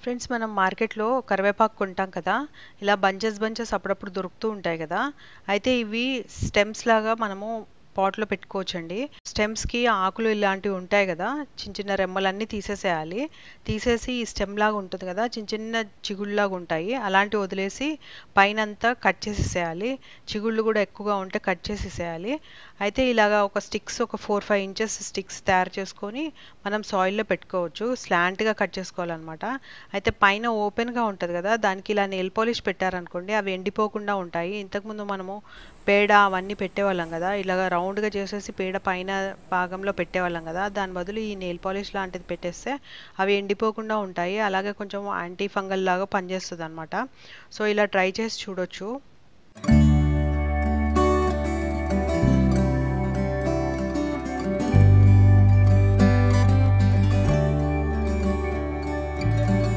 Friends మనం మార్కెట్లో కరివేపాకు కొంటాం కదా, ఇలా బంచెస్ అప్పుడప్పుడు దొరుకుతూ ఉంటాయి కదా. అయితే ఇవి స్టెమ్స్ లాగా మనము పాట్లో పెట్టుకోవచ్చండి. స్టెమ్స్కి ఆకులు ఇలాంటివి ఉంటాయి కదా, చిన్న చిన్న రెమ్మలన్నీ తీసేసేయాలి. తీసేసి ఈ స్టెమ్ లాగా ఉంటుంది కదా, చిన్న చిన్న చిగుళ్ళలాగా ఉంటాయి, అలాంటివి వదిలేసి పైన అంతా కట్ చేసేసేయాలి. చిగుళ్ళు కూడా ఎక్కువగా ఉంటే కట్ చేసేసేయాలి. అయితే ఇలాగా ఒక స్టిక్స్, ఒక 4-5 ఇంచెస్ స్టిక్స్ తయారు చేసుకొని మనం సాయిల్లో పెట్టుకోవచ్చు. స్లాంట్గా కట్ చేసుకోవాలన్నమాట. అయితే పైన ఓపెన్గా ఉంటుంది కదా, దానికి ఇలా నెయిల్ పాలిష్ పెట్టారనుకోండి, అవి ఎండిపోకుండా ఉంటాయి. ఇంతకుముందు మనము పేడ అవన్నీ పెట్టేవాళ్ళం కదా, ఇలాగ రౌండ్గా చేసేసి పేడ పైన భాగంలో పెట్టేవాళ్ళం కదా, దాని బదులు ఈ నెయిల్ పాలిష్ లాంటిది పెట్టేస్తే అవి ఎండిపోకుండా ఉంటాయి. అలాగే కొంచెం యాంటీ ఫంగల్ లాగా పనిచేస్తుంది అనమాట. సో ఇలా ట్రై చేసి చూడొచ్చు.